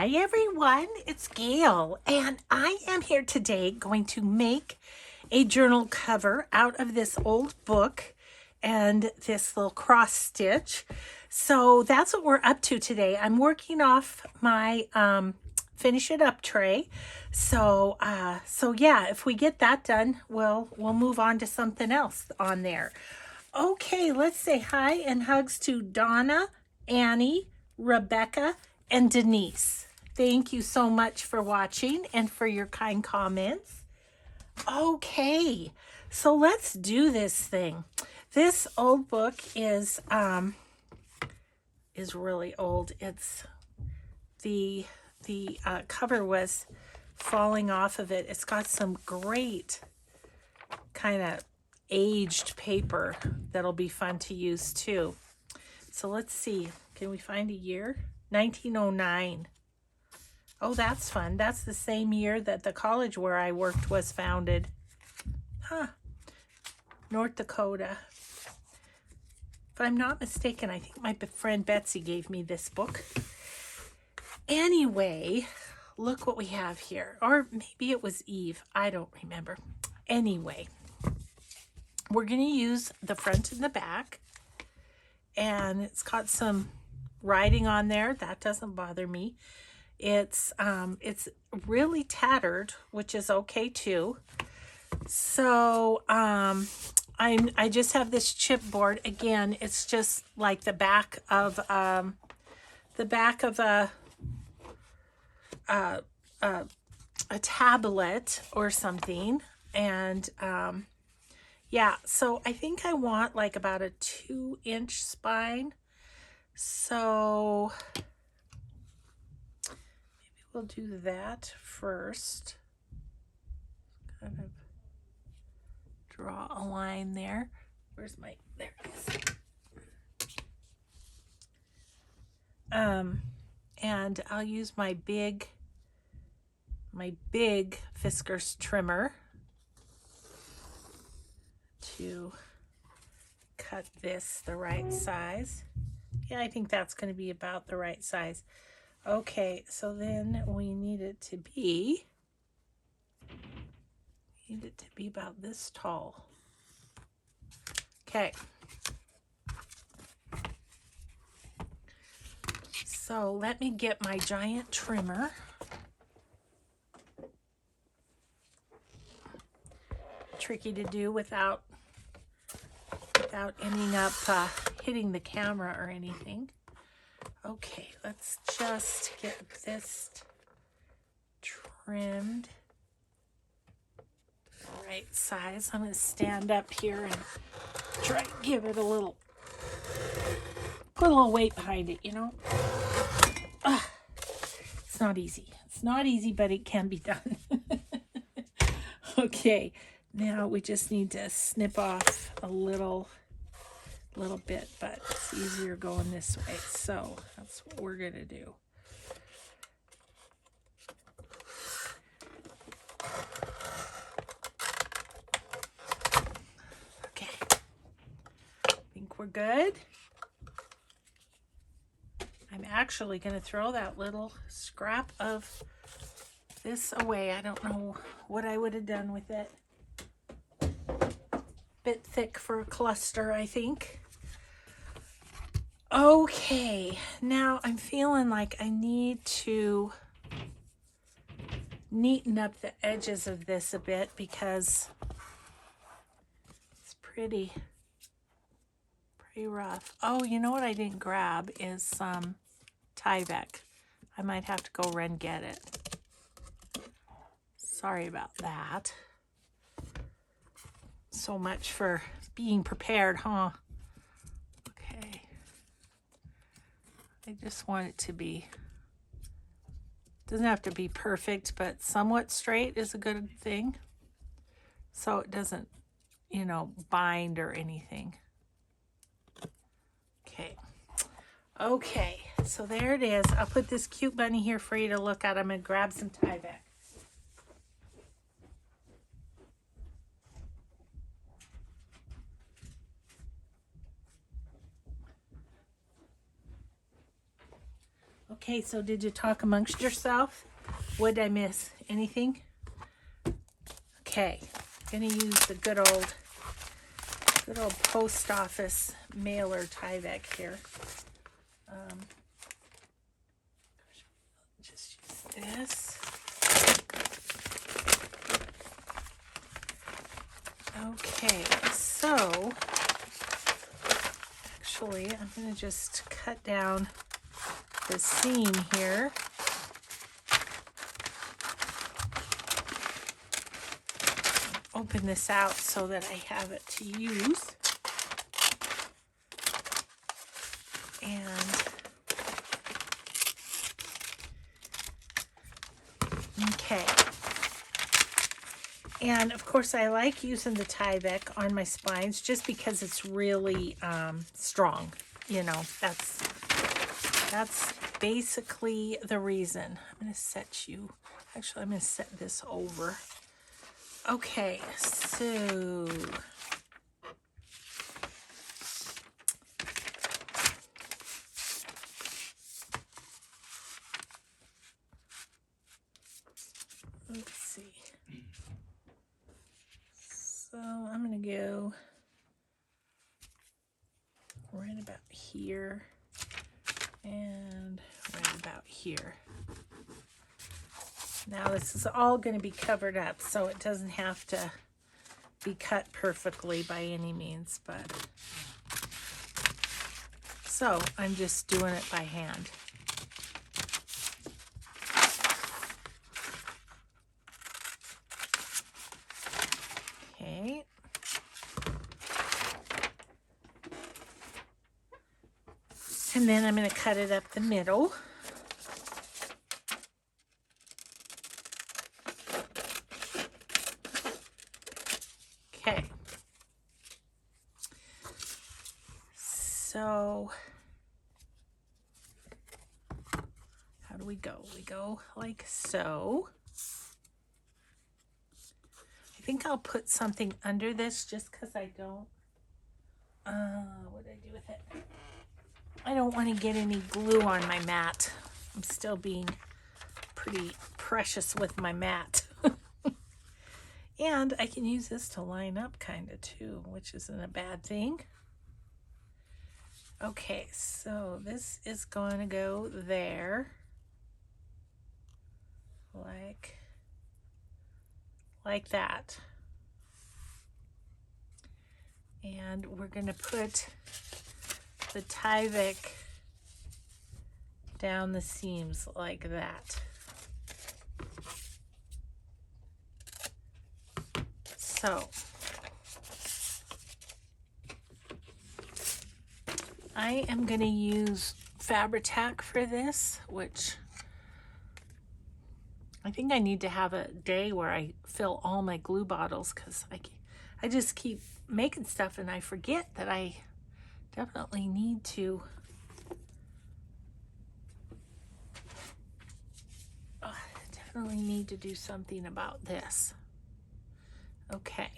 Hi everyone, it's Gail, and I am here today going to make a journal cover out of this old book and this little cross stitch. So that's what we're up to today. I'm working off my finish it up tray. So yeah, if we get that done, we'll move on to something else on there. Okay, let's say hi and hugs to Donna, Annie, Rebecca, and Denise. Thank you so much for watching and for your kind comments. Okay, so let's do this thing. This old book is really old. It's the cover was falling off of it. It's got some great kind of aged paper that'll be fun to use too. So let's see, can we find a year? 1909. Oh, that's fun. That's the same year that the college where I worked was founded. Huh. North Dakota. If I'm not mistaken, I think my friend Betsy gave me this book. Anyway, look what we have here. Or maybe it was Eve. I don't remember. Anyway, we're going to use the front and the back. And it's got some writing on there. That doesn't bother me. It's really tattered, which is okay too. So I just have this chipboard. Again, it's just like the back of a tablet or something. And yeah, so I think I want like about a 2-inch spine. So maybe we'll do that first. Kind of draw a line there. Where's my, there it is. And I'll use my big Fiskars trimmer to cut this the right size. Yeah, I think that's going to be about the right size. Okay, so then we need it to be about this tall. Okay. So let me get my giant trimmer. Tricky to do without ending up hitting the camera or anything. Okay, let's just get this trimmed the right size. I'm going to stand up here and try to give it a little, put a little weight behind it, you know. It's not easy. It's not easy, but it can be done. Okay, now we just need to snip off a little bit, but it's easier going this way. So that's what we're going to do. Okay, I think we're good. I'm actually going to throw that little scrap of this away. I don't know what I would have done with it. Bit thick for a cluster, I think. Okay, now I'm feeling like I need to neaten up the edges of this a bit because it's pretty rough. Oh, you know what I didn't grab is some Tyvek. I might have to go run and get it. Sorry about that. So much for being prepared, huh? Okay. I just want it to be, doesn't have to be perfect, but somewhat straight is a good thing. So it doesn't, you know, bind or anything. Okay. Okay, so there it is. I'll put this cute bunny here for you to look at. I'm going to grab some Tyvek. Okay, so did you talk amongst yourself? What did I miss? Anything? Okay, gonna use the good old post office mailer Tyvek here. Just use this. Okay, so actually I'm gonna just cut down the seam here. Open this out so that I have it to use. And okay. And of course I like using the Tyvek on my spines just because it's really strong. You know, that's basically the reason. I'm going to set you, actually I'm going to set this over. Okay, so let's see. So I'm going to go right about here and right about here. Now this is all going to be covered up, so it doesn't have to be cut perfectly by any means, but so I'm just doing it by hand. Okay. And then I'm going to cut it up the middle. Okay. So how do we go? We go like so. I think I'll put something under this just because I don't, what did I do with it? I don't want to get any glue on my mat. I'm still being pretty precious with my mat. And I can use this to line up kind of too, which isn't a bad thing. Okay, so this is going to go there. Like that. And we're going to put the Tyvek down the seams like that. So I am going to use Fabri-Tac for this, which I think I need to have a day where I fill all my glue bottles because I just keep making stuff and I forget that I definitely need to do something about this. Okay.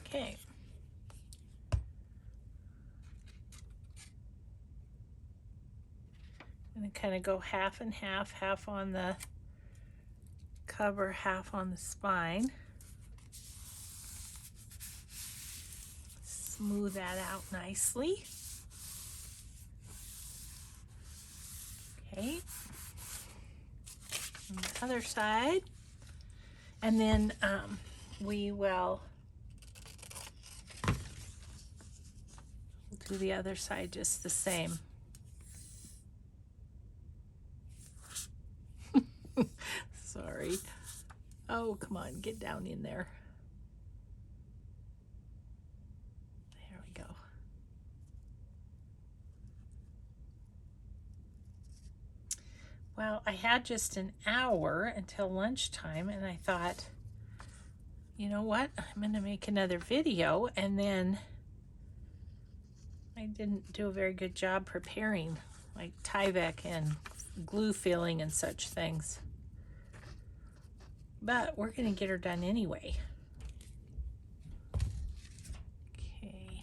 Okay. I'm going to kind of go half and half, half on the cover, half on the spine. Smooth that out nicely. Okay. On the other side. And then we'll do the other side just the same. Sorry. Oh, come on, get down in there. There we go. Well, I had just an hour until lunchtime, and I thought, you know what? I'm going to make another video, and then I didn't do a very good job preparing, like Tyvek and glue filling and such things. But we're going to get her done anyway. Okay.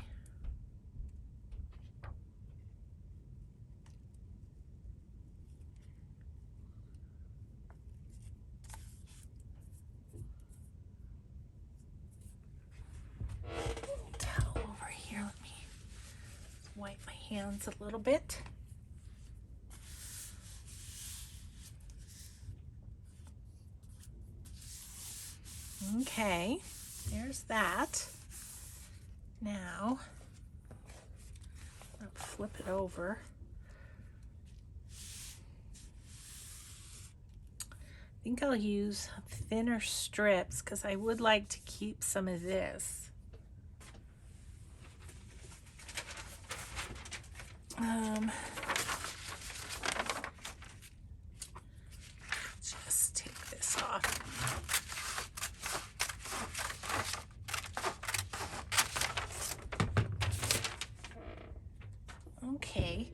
Towel over here. Let me wipe my hands a little bit. Okay, there's that. Now, I'll flip it over. I think I'll use thinner strips because I would like to keep some of this. Just take this off. Okay,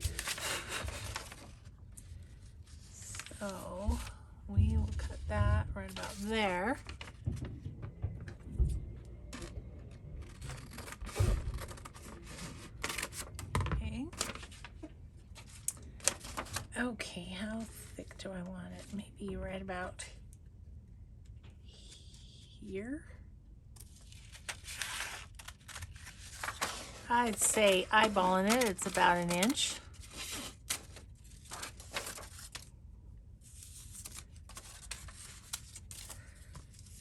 so we will cut that right about there. Okay. Okay, how thick do I want it? Maybe right about here. I'd say eyeballing it, it's about 1 inch.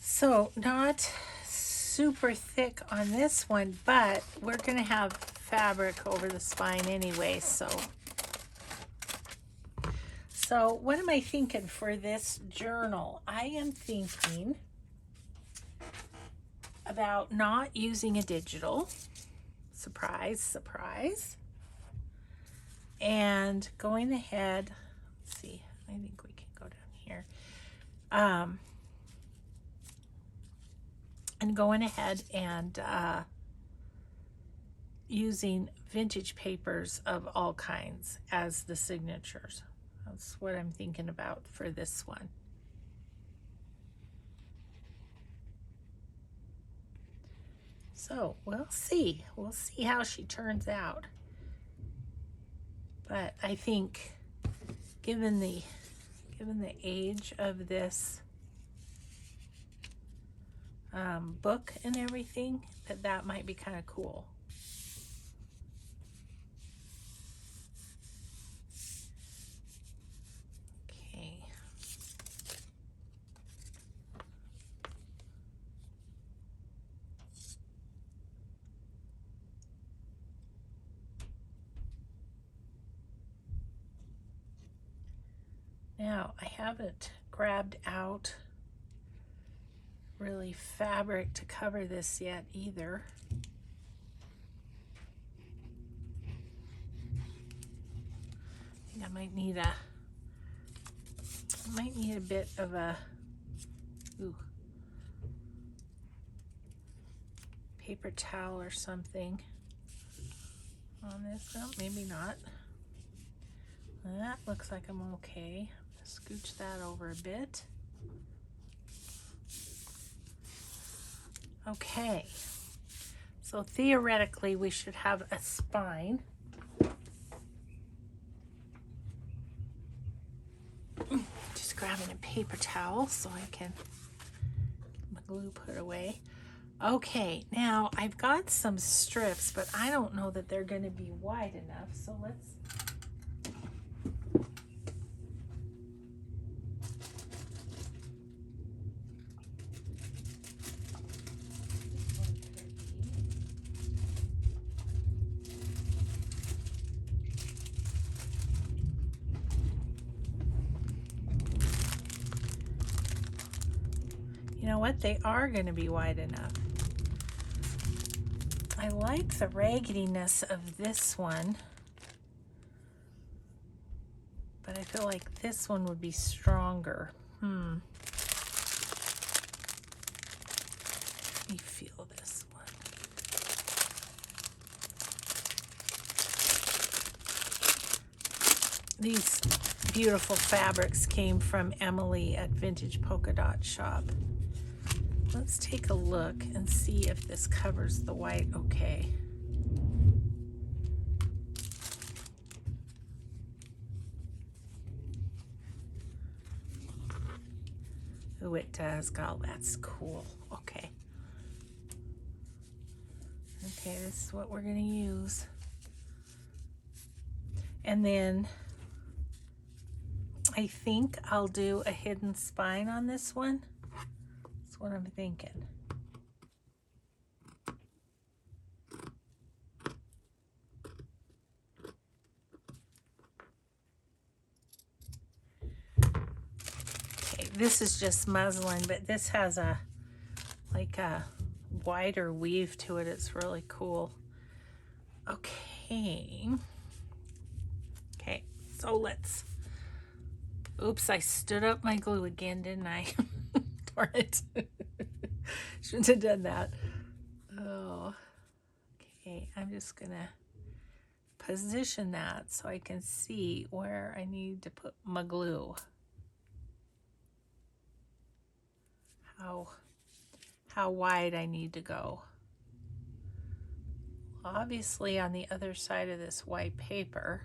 So not super thick on this one, but we're gonna have fabric over the spine anyway, so what am I thinking for this journal? I am thinking about not using a digital. Surprise, surprise. And going ahead, let's see, I think we can go down here. And going ahead and using vintage papers of all kinds as the signatures. That's what I'm thinking about for this one. So we'll see how she turns out. But I think given the age of this book and everything, that might be kind of cool. Okay. Now, I haven't grabbed out really fabric to cover this yet either. I think I might need a bit of a paper towel or something on this. No, maybe not. That looks like I'm okay. Scooch that over a bit. Okay, so theoretically we should have a spine. Just grabbing a paper towel so I can get my glue put away. Okay, now I've got some strips, but I don't know that they're going to be wide enough, so let's you know what? They are going to be wide enough. I like the raggediness of this one, but I feel like this one would be stronger. Let me feel this one. These beautiful fabrics came from Emily at Vintage Polka Dot Shop. Let's take a look and see if this covers the white okay. Oh, it does. God, that's cool. Okay. Okay, this is what we're going to use. And then I think I'll do a hidden spine on this one. That's what I'm thinking. Okay, this is just muslin, but this has a like a wider weave to it. It's really cool. Okay. Okay, so let's, oops, I stood up my glue again, didn't I? Darn it. Shouldn't have done that. Oh, okay, I'm just gonna position that so I can see where I need to put my glue. How wide I need to go. Obviously on the other side of this white paper.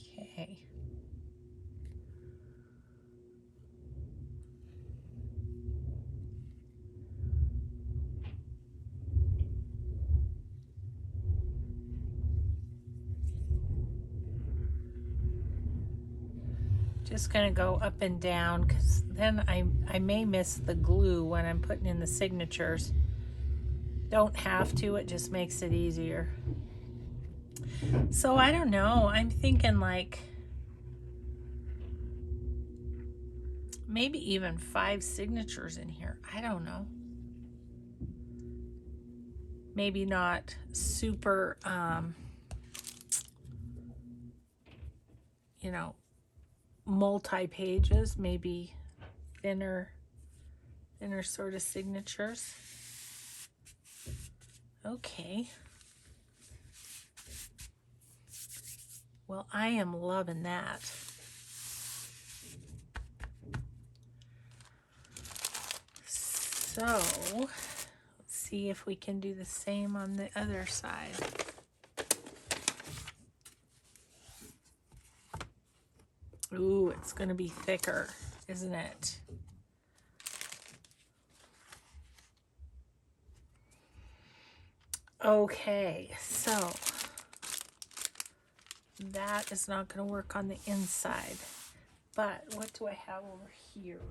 Okay. Just gonna go up and down because then I may miss the glue when I'm putting in the signatures. Don't have to, it just makes it easier. So I don't know, I'm thinking like maybe even 5 signatures in here. I don't know. Maybe not super, you know, multi-pages, maybe thinner sort of signatures. Okay. Well, I am loving that. So, let's see if we can do the same on the other side. Ooh, it's going to be thicker, isn't it? Okay, so that is not going to work on the inside. But what do I have over here?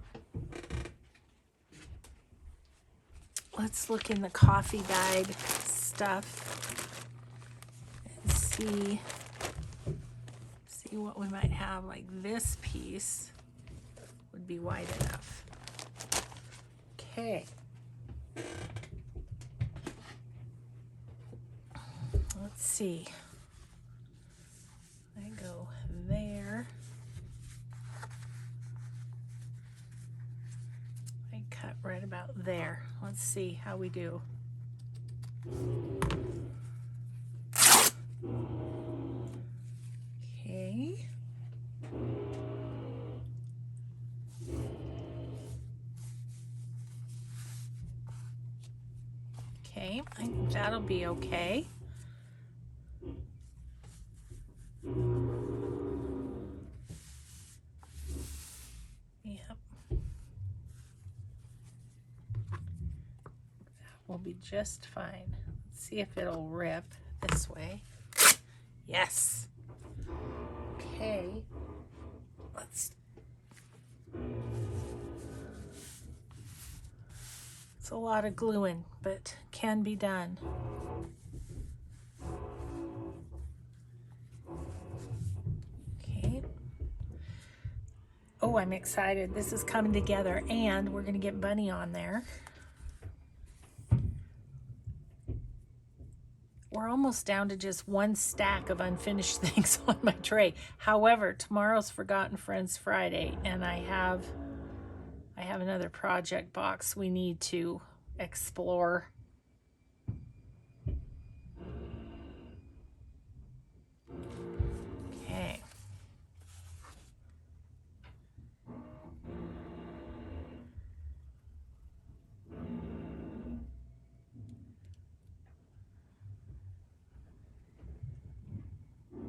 Let's look in the coffee dyed stuff and see what we might have. Like this piece would be wide enough. Okay. Let's see. I go there. I cut right about there. Let's see how we do. Okay. Okay, I think that'll be okay. Yep. That will be just fine. Let's see if it'll rip this way. Yes. Okay. Let's. It's a lot of gluing, but can be done. Okay. Oh, I'm excited. This is coming together, and we're going to get Bunny on there. we're almost down to just one stack of unfinished things on my tray. However, tomorrow's Forgotten Friends Friday, and I have another project box we need to explore. Okay.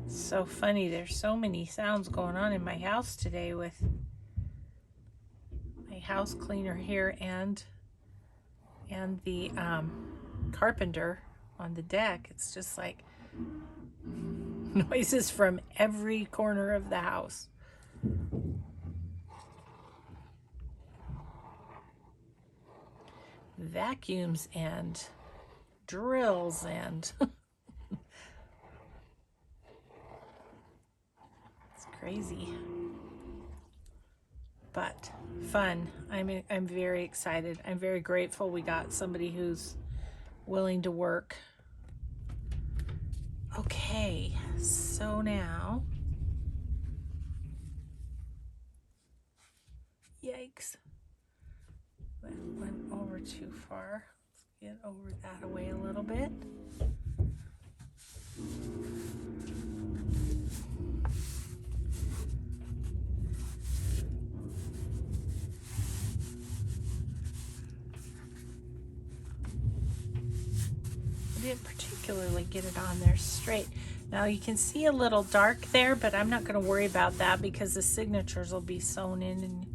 So funny, there's so many sounds going on in my house today with my house cleaner here and the carpenter on the deck. It's just like noises from every corner of the house. Vacuums and drills and it's crazy, but fun. I'm very excited. I'm very grateful we got somebody who's willing to work. Okay, so now, yikes, that went over too far. Let's get over that away a little bit. I didn't particularly get it on there straight. Now you can see a little dark there, but I'm not going to worry about that because the signatures will be sewn in and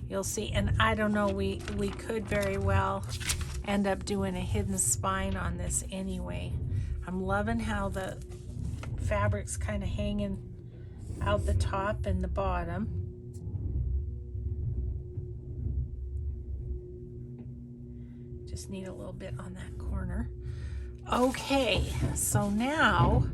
you'll see. And I don't know, we could very well end up doing a hidden spine on this anyway. I'm loving how the fabric's kind of hanging out the top and the bottom. Just need a little bit on that corner. Okay, so now,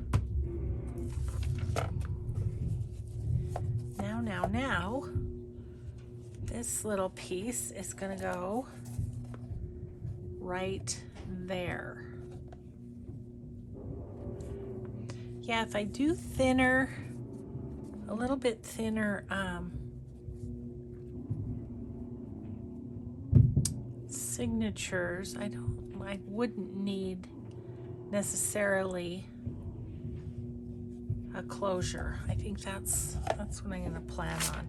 this little piece is gonna go right there. Yeah, if I do thinner, a little bit thinner signatures, I wouldn't need necessarily a closure. I think that's what I'm gonna plan on.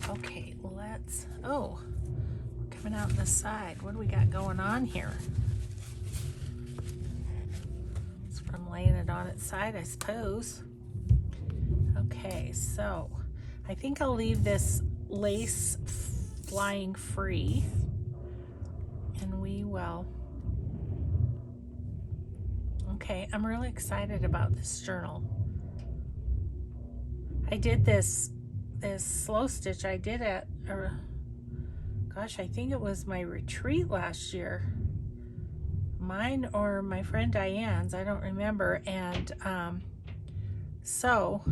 Okay, let's, oh, we're coming out the side. What do we got going on here? So I'm laying it on its side, I suppose. Okay, so I think I'll leave this lace flying free, and we will. Okay, I'm really excited about this journal. I did this slow stitch. I did it, gosh, I think it was my retreat last year. Mine or my friend Diane's, I don't remember. And so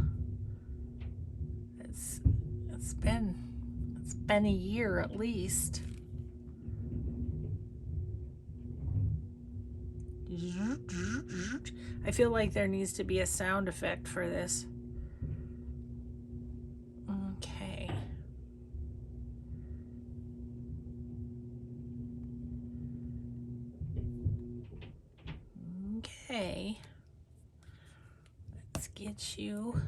it's been a year at least. I feel like there needs to be a sound effect for this. Okay. Okay. Let's get you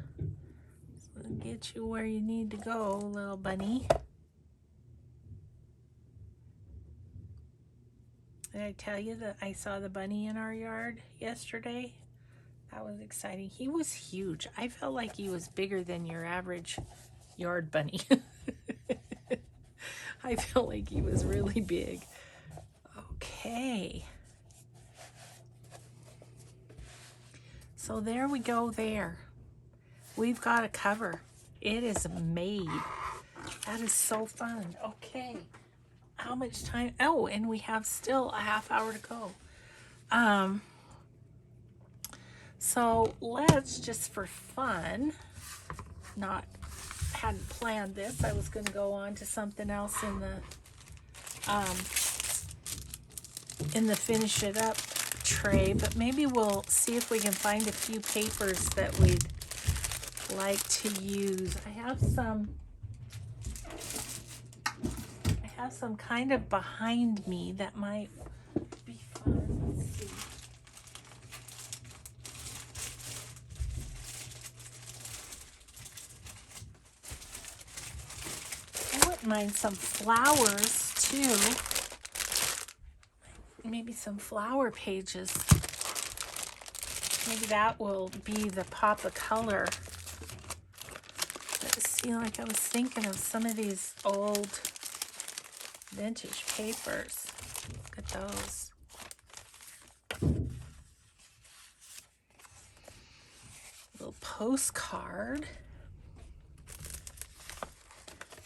where you need to go, little bunny. Did I tell you that I saw the bunny in our yard yesterday? That was exciting. He was huge. I felt like he was bigger than your average yard bunny. I felt like he was really big. Okay. So there we go there. We've got a cover. It is made. That is so fun. Okay. How much time? Oh, and we have still a half hour to go. So let's just for fun, hadn't planned this. I was going to go on to something else in the finish it up tray, but maybe we'll see if we can find a few papers that we'd like to use. I have some kind of behind me that might be fun. Let's see. I wouldn't mind some flowers too. Maybe some flower pages. Maybe that will be the pop of color. But see, like I was thinking of some of these old vintage papers. Look at those. Little postcard.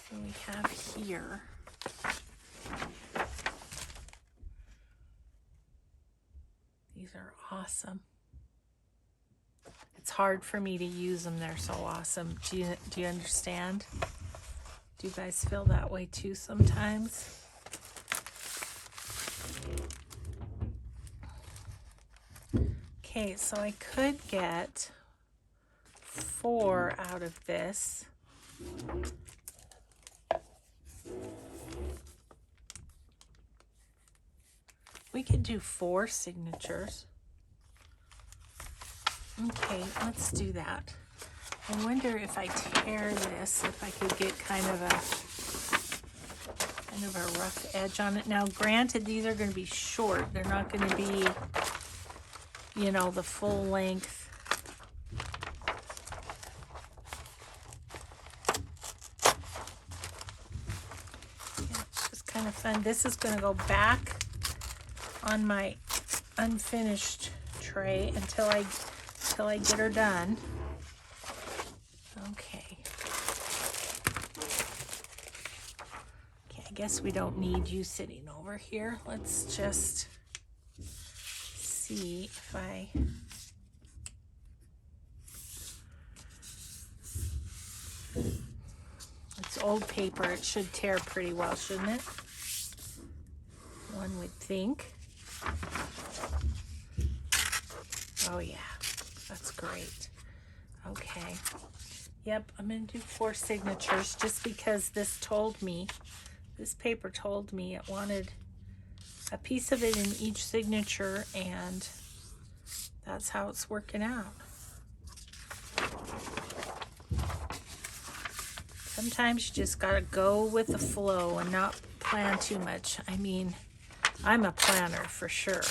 What do we have here? These are awesome. It's hard for me to use them. They're so awesome. Do you understand? Do you guys feel that way too sometimes? Okay, so I could get 4 out of this. We could do 4 signatures. Okay, let's do that. I wonder if I tear this, if I could get kind of a rough edge on it. Now, granted, these are going to be short. They're not going to be, you know, the full length. Yeah, it's just kind of fun. This is going to go back on my unfinished tray until I get her done. Okay. Okay, I guess we don't need you sitting over here. Let's just see if I... It's old paper. It should tear pretty well, shouldn't it? One would think. Oh yeah, that's great. Okay. Yep, I'm going to do 4 signatures just because this paper told me it wanted a piece of it in each signature, and that's how it's working out. Sometimes you just got to go with the flow and not plan too much. I mean, I'm a planner for sure,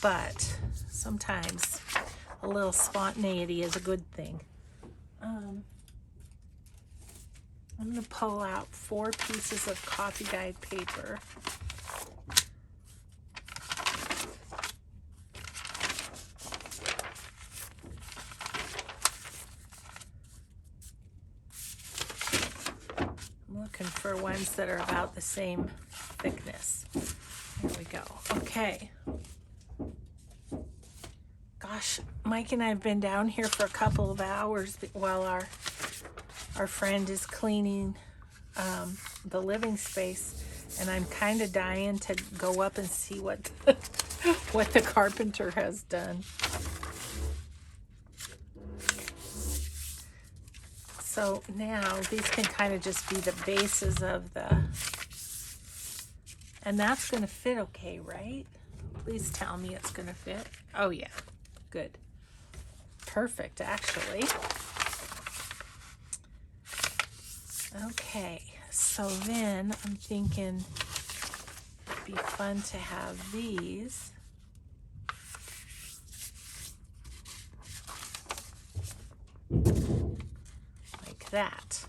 but sometimes a little spontaneity is a good thing. I'm going to pull out 4 pieces of coffee dyed paper. I'm looking for ones that are about the same thickness. There we go. Okay. Gosh, Mike and I have been down here for a couple of hours while our friend is cleaning the living space, and I'm kind of dying to go up and see what the carpenter has done. So now these can kind of just be the bases of and that's going to fit okay, right? Please tell me it's going to fit. Oh yeah, good. Perfect, actually. Okay, so then I'm thinking it'd be fun to have these. Like that.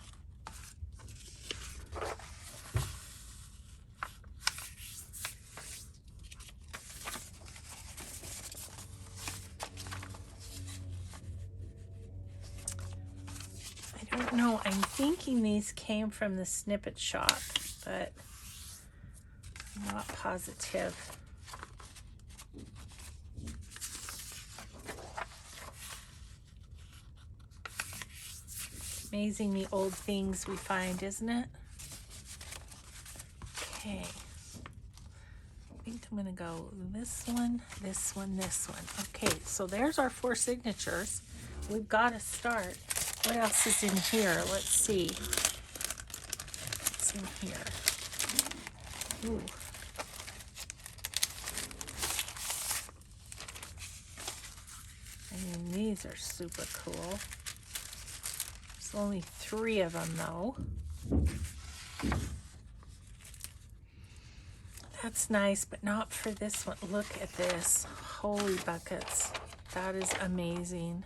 No, I'm thinking these came from the snippet shop, but I'm not positive. Amazing the old things we find, isn't it? Okay. think I'm going to go this one, this one, this one. Okay, so there's our 4 signatures. We've got to start. What else is in here? Let's see. What's in here? Ooh. I mean, these are super cool. There's only 3 of them, though. That's nice, but not for this one. Look at this. Holy buckets. That is amazing.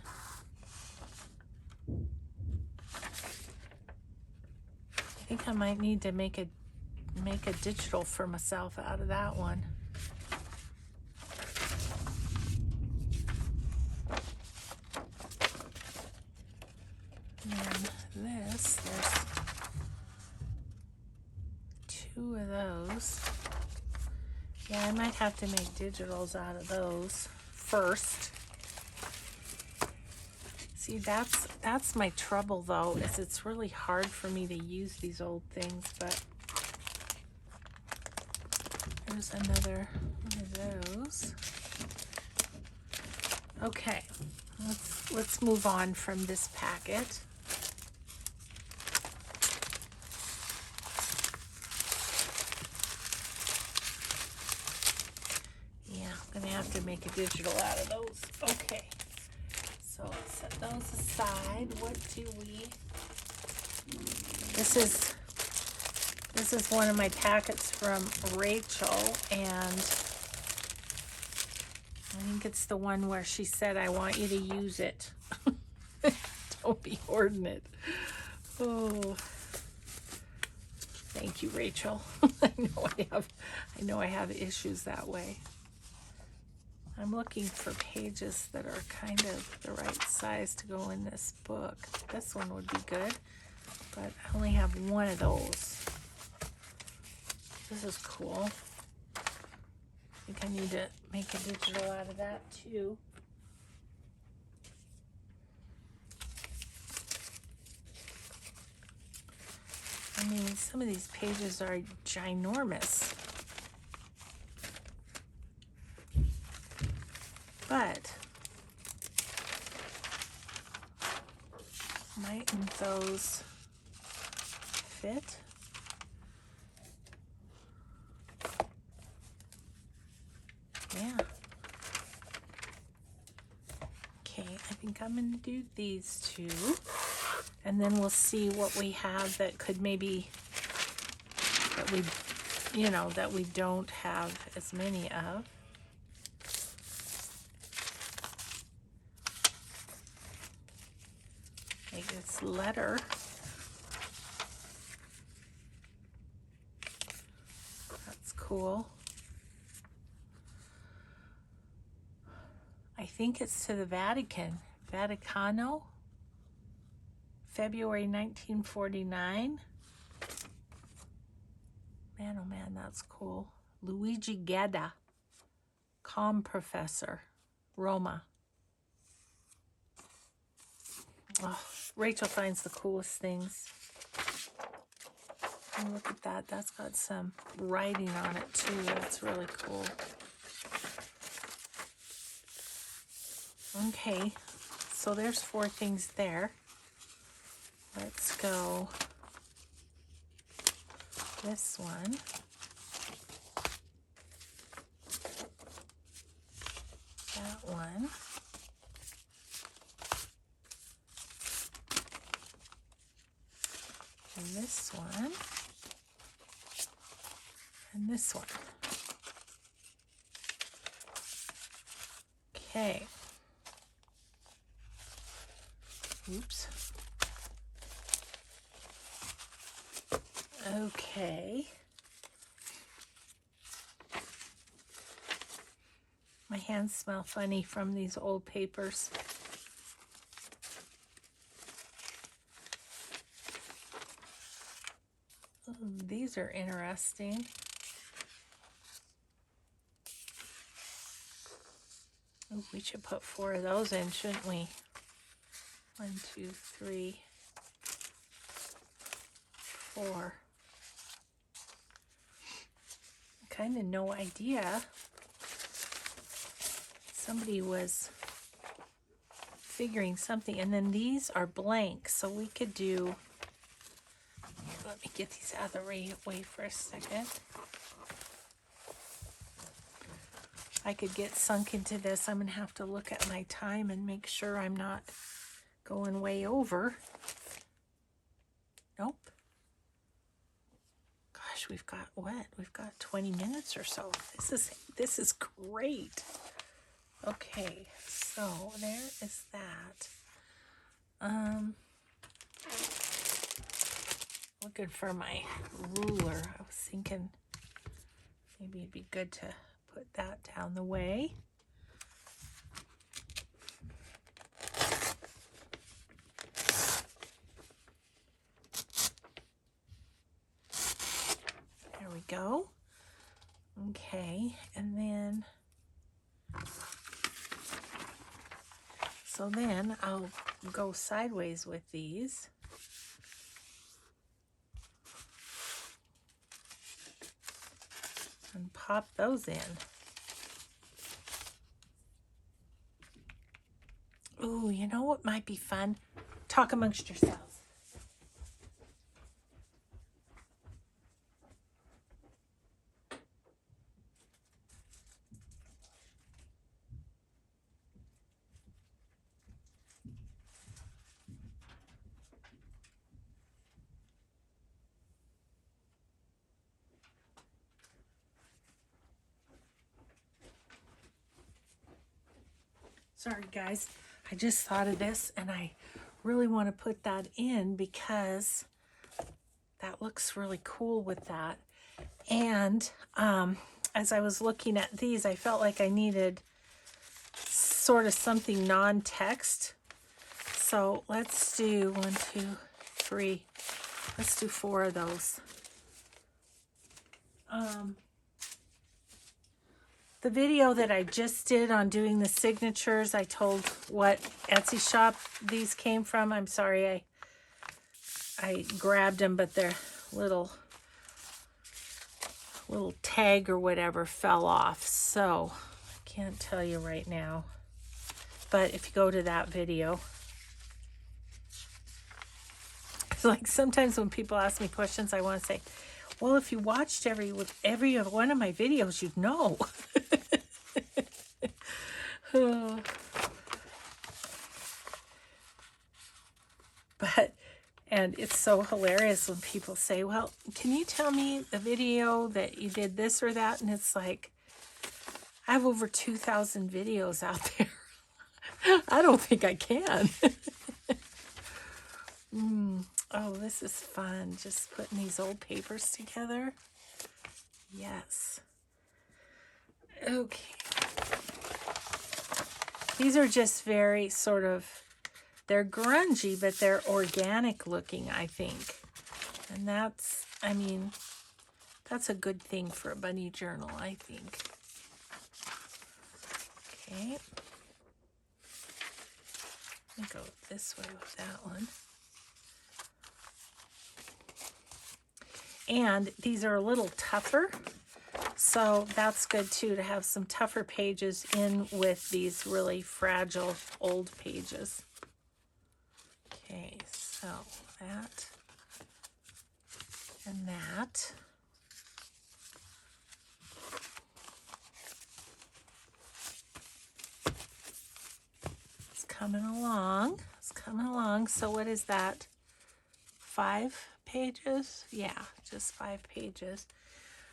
I think I might need to make a digital for myself out of that one. And this, there's 2 of those. Yeah, I might have to make digitals out of those first. See, that's my trouble though, is it's really hard for me to use these old things, but there's another one of those. Okay, let's move on from this packet. I'm gonna have to make a digital out of those. Okay, so let's set those aside. What do we? This is one of my packets from Rachel, and I think it's the one where she said, "I want you to use it. Don't be hoarding it." Oh, thank you, Rachel. I know I have issues that way. I'm looking for pages that are kind of the right size to go in this book. This one would be good, but I only have 1 of those. This is cool. I think I need to make a digital out of that too. I mean, some of these pages are ginormous. But mightn't those fit? Yeah. Okay, I think I'm going to do these 2. And then we'll see what we have that could maybe, that we don't have as many of. Like this letter. That's cool. I think it's to the Vatican. Vaticano. February 1949. Man, oh man, that's cool. Luigi Gedda. Com professor. Roma. Oh, Rachel finds the coolest things. And look at that. That's got some writing on it too. That's really cool. Okay, so there's 4 things there. Let's go this one. That one. And this one. And this one. Okay. Oops. Okay. My hands smell funny from these old papers. Ooh, these are interesting. Ooh, we should put 4 of those in, shouldn't we? 1, 2, 3, 4. kind of no idea. Somebody was figuring something, and then these are blank, so we could do, let me get these out of the way for a second. I could get sunk into this. I'm gonna have to look at my time and make sure I'm not going way over. Nope. Gosh, we've got what? We've got 20 minutes or so. This is great. Okay, so there is that. Looking for my ruler. I was thinking maybe it'd be good to put that down the way. There we go. Okay, and then so then I'll go sideways with these. And pop those in. Ooh, you know what might be fun? Talk amongst yourselves. Sorry guys, I just thought of this and I really want to put that in because that looks really cool with that. And as I was looking at these, I felt like I needed sort of something non-text. So let's do 1, 2, 3. Let's do 4 of those. The video that I just did on doing the signatures, I told what Etsy shop these came from. I'm sorry I grabbed them, but their little tag or whatever fell off. So I can't tell you right now. But if you go to that video, it's like sometimes when people ask me questions, I want to say, well, if you watched every one of my videos, you'd know. And it's so hilarious when people say, well, can you tell me the video that you did this or that? And it's like, I have over 2,000 videos out there. I don't think I can. Oh, this is fun. Just putting these old papers together. Yes. Okay. These are just very sort of, they're grungy, but they're organic looking, I think. And that's, I mean, that's a good thing for a bunny journal, I think. Okay. Let me go this way with that one. And these are a little tougher, so that's good too, to have some tougher pages in with these really fragile old pages. Okay, so that and that. It's coming along. It's coming along. So what is that? 5 pages? Yeah, just 5 pages.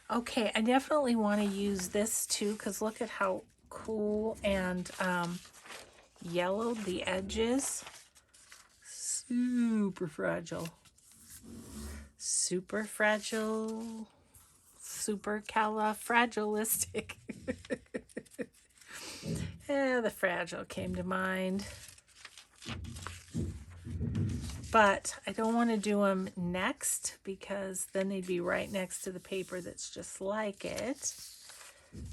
Okay, I definitely want to use this too, because look at how cool and yellowed the edge is. Super fragile. Super fragile. Super califragilistic. Yeah, the fragile came to mind. But I don't want to do them next because then they'd be right next to the paper that's just like it.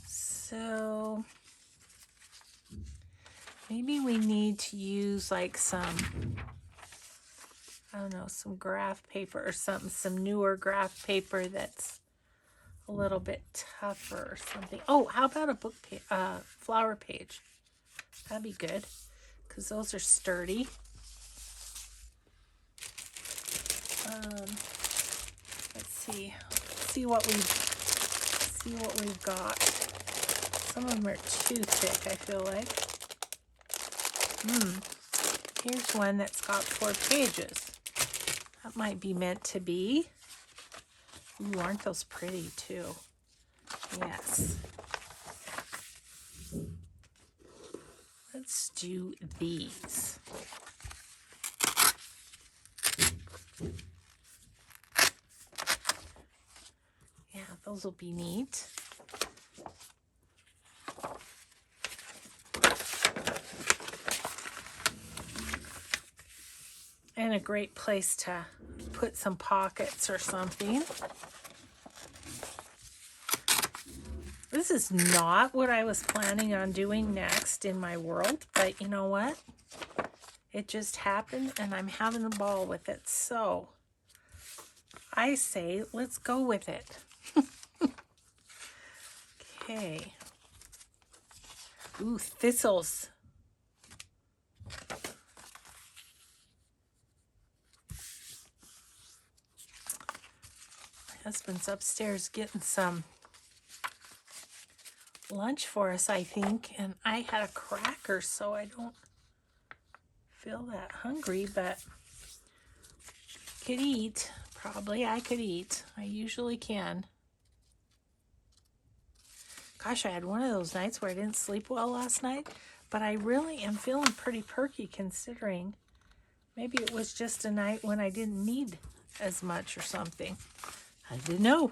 So maybe we need to use like some, I don't know, some graph paper or something, some newer graph paper that's a little bit tougher or something. Oh, how about a book page, flower page? That'd be good, because those are sturdy. Let's see what we've got. Some of them are too thick, I feel like. Here's one that's got 4 pages. That might be meant to be. Ooh, aren't those pretty too? Yes. Let's do these. Yeah, those will be neat. And a great place to put some pockets or something. This is not what I was planning on doing next in my world, but you know what? It just happened and I'm having a ball with it. So I say, let's go with it. Okay. Ooh, thistles. Husband's upstairs getting some lunch for us, I think, and I had a cracker, so I don't feel that hungry, but could eat. Probably I could eat. I usually can. Gosh, I had one of those nights where I didn't sleep well last night, but I really am feeling pretty perky, considering maybe it was just a night when I didn't need as much or something. I didn't know.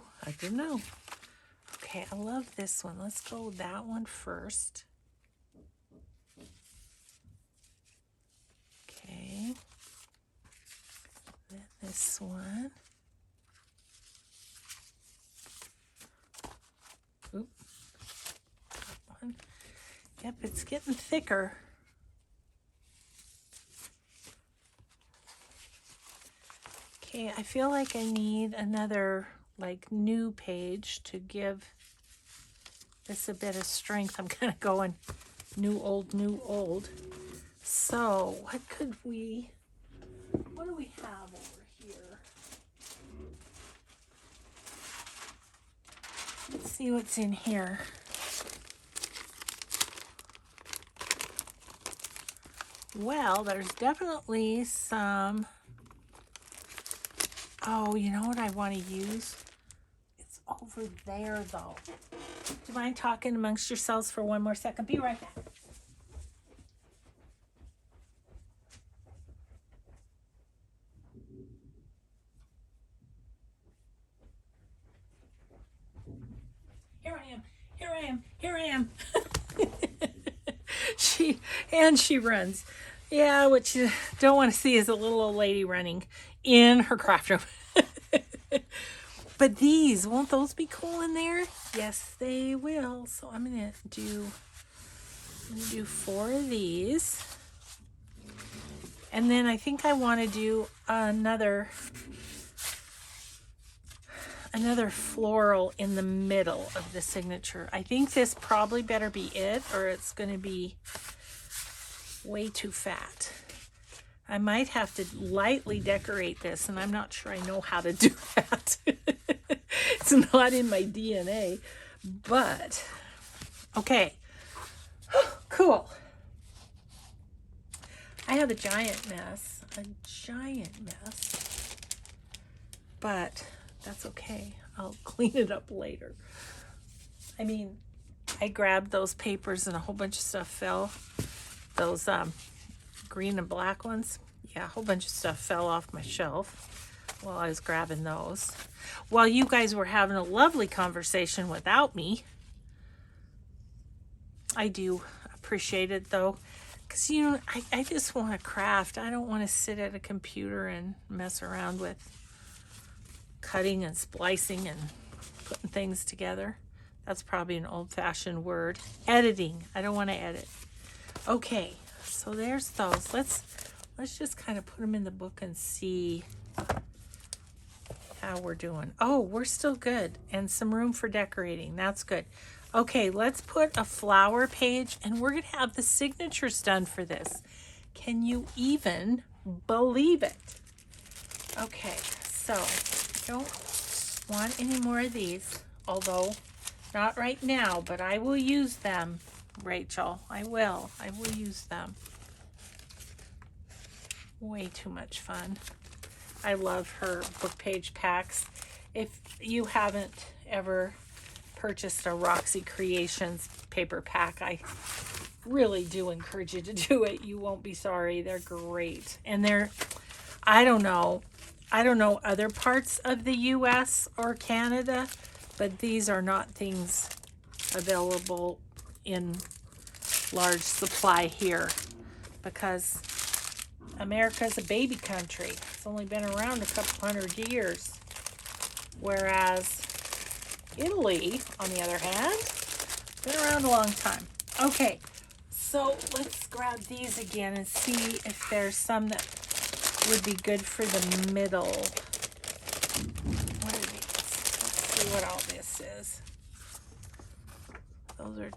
Okay, I love this one. Let's go with that one first. Okay. Then this one. Oop. That one. Yep, it's getting thicker. Okay, I feel like I need another new page to give this a bit of strength. I'm kind of going new, old. So what do we have over here? Let's see what's in here. Well, there's definitely some. Oh, you know what I want to use? It's over there, though. Do you mind talking amongst yourselves for one more second? Be right back. Here I am. She runs. Yeah, what you don't want to see is a little old lady running in her craft room. But these, won't those be cool in there? Yes, they will. So I'm gonna do 4 of these. And then I think I want to do another floral in the middle of the signature. I think this probably better be it, or it's going to be way too fat. I might have to lightly decorate this, and I'm not sure I know how to do that. It's not in my DNA, but okay. Cool. I have a giant mess, but that's okay. I'll clean it up later. I mean, I grabbed those papers and a whole bunch of stuff fell. Those green and black ones. Yeah, a whole bunch of stuff fell off my shelf while I was grabbing those. While you guys were having a lovely conversation without me. I do appreciate it, though. Because, you know, I just want to craft. I don't want to sit at a computer and mess around with cutting and splicing and putting things together. That's probably an old-fashioned word. Editing. I don't want to edit. Okay, so there's those. Let's just kind of put them in the book and see how we're doing. Oh, we're still good. And some room for decorating. That's good. Okay, let's put a flower page, and we're going to have the signatures done for this. Can you even believe it? Okay, so I don't want any more of these, although not right now, but I will use them, Rachel. I will use them. Way too much fun. I love her book page packs. If you haven't ever purchased a Roxy Creations paper pack, I really do encourage you to do it. You won't be sorry. They're great. And they're, I don't know other parts of the US or Canada, but these are not things available in large supply here because America's a baby country. It's only been around a couple hundred years. Whereas Italy, on the other hand, been around a long time. Okay, so let's grab these again and see if there's some that would be good for the middle. What are these? Let's see what all this is. Those are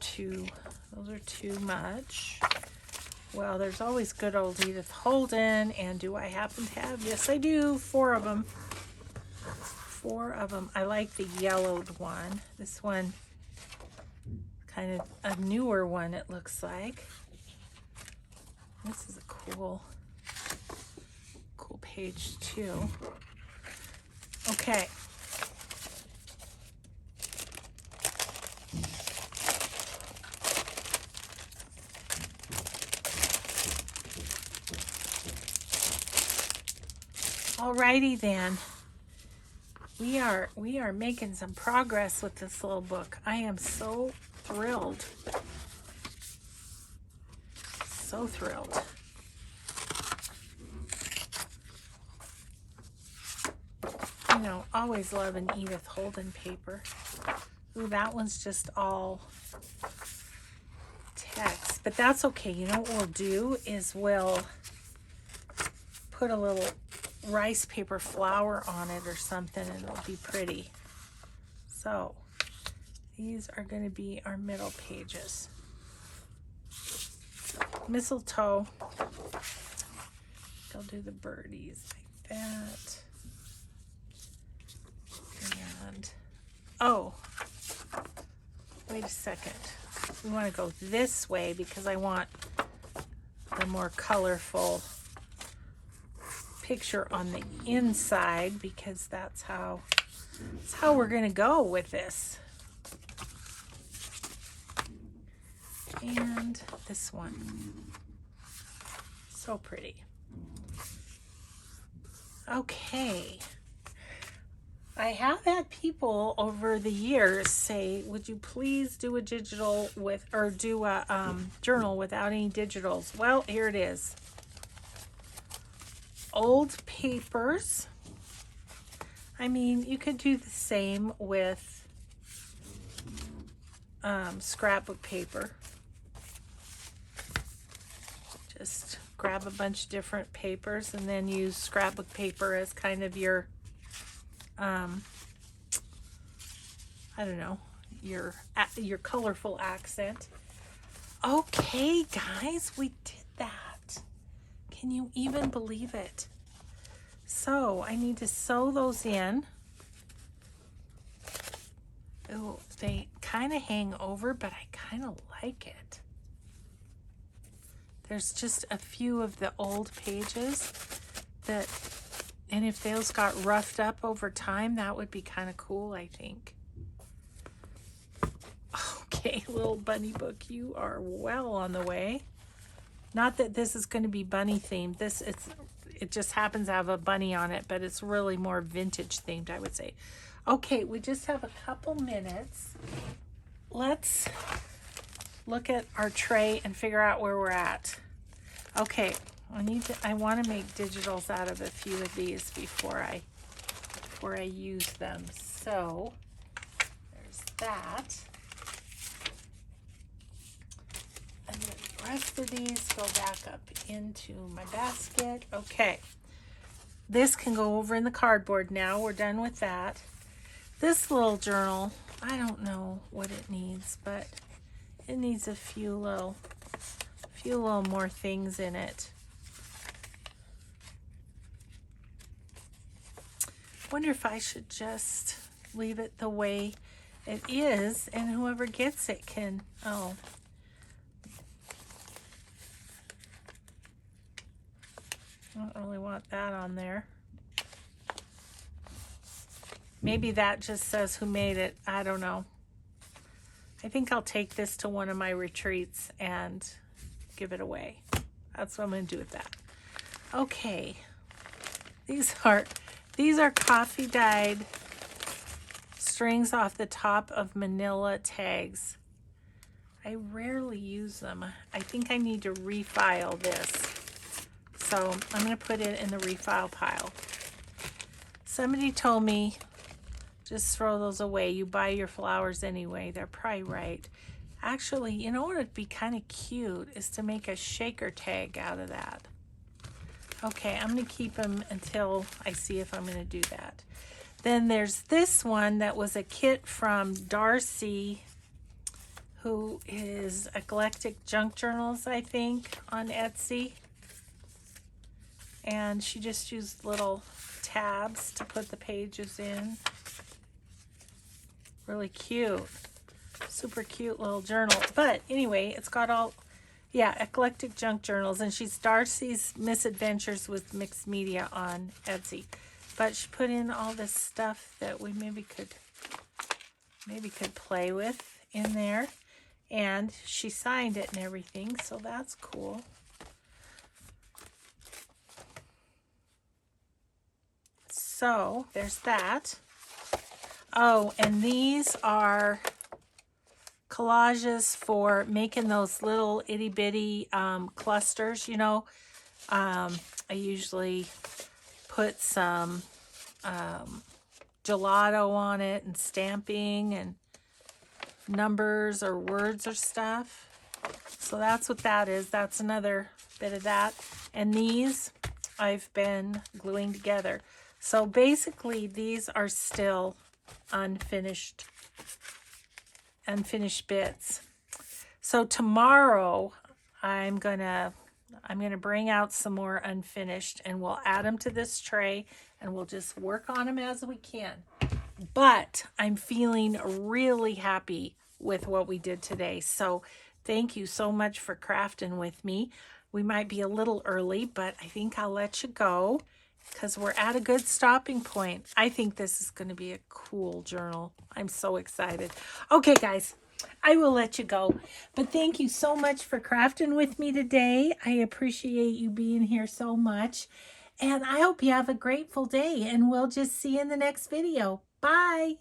too much. Well, there's always good old Edith Holden, and do I happen to have? Yes, I do. 4 of them. 4 of them. I like the yellowed one. This one, kind of a newer one, it looks like. This is a cool page too. Okay. Alrighty then. We are making some progress with this little book. I am so thrilled. So thrilled. You know, always love an Edith Holden paper. Ooh, that one's just all text, but that's okay. You know what we'll do is we'll put a little rice paper flower on it or something, and it'll be pretty. So these are going to be our middle pages. Mistletoe. I'll do the birdies like that. And oh, wait a second. We want to go this way because I want the more colorful picture on the inside, because that's how we're going to go with this. And this one, so pretty. Okay, I have had people over the years say, would you please do a digital with, or do a journal without any digitals? Well, here it is. Old papers. I mean, you could do the same with scrapbook paper. Just grab a bunch of different papers and then use scrapbook paper as kind of your, I don't know, your colorful accent. Okay, guys, we did that. Can you even believe it? So I need to sew those in. Oh, they kind of hang over, but I kind of like it. There's just a few of the old pages that, and if those got roughed up over time, that would be kind of cool, I think. Okay, little bunny book, you are well on the way. Not that this is going to be bunny themed. It just happens to have a bunny on it, but it's really more vintage themed, I would say. Okay, we just have a couple minutes. Let's look at our tray and figure out where we're at. Okay, I want to make digitals out of a few of these before I use them. So there's that. And then the rest of these go back up into my basket. Okay, this can go over in the cardboard now. We're done with that. This little journal, I don't know what it needs, but it needs a few little more things in it. Wonder if I should just leave it the way it is, and whoever gets it can, oh. I don't really want that on there. Maybe that just says who made it. I don't know. I think I'll take this to one of my retreats and give it away. That's what I'm going to do with that. Okay. These are coffee dyed strings off the top of manila tags. I rarely use them. I think I need to refile this. So I'm going to put it in the refile pile. Somebody told me, just throw those away. You buy your flowers anyway. They're probably right. Actually, you know what would be kind of cute is to make a shaker tag out of that. Okay, I'm going to keep them until I see if I'm going to do that. Then there's this one that was a kit from Darcy, who is Eclectic Junk Journals, I think, on Etsy. And she just used little tabs to put the pages in. Really cute. Super cute little journal. But anyway, it's got all, yeah, Eclectic Junk Journals. And she's Darcy's Misadventures with Mixed Media on Etsy. But she put in all this stuff that we maybe could play with in there. And she signed it and everything, so that's cool. So there's that. Oh, and these are collages for making those little itty bitty clusters, you know. I usually put some gelato on it and stamping and numbers or words or stuff. So that's what that is. That's another bit of that. And these I've been gluing together. So basically these are still unfinished bits. So tomorrow I'm gonna bring out some more unfinished, and we'll add them to this tray, and we'll just work on them as we can. But I'm feeling really happy with what we did today. So thank you so much for crafting with me. We might be a little early, but I think I'll let you go because we're at a good stopping point. I think this is going to be a cool journal. I'm so excited. Okay, guys, I will let you go. But thank you so much for crafting with me today. I appreciate you being here so much. And I hope you have a grateful day, and we'll just see you in the next video. Bye.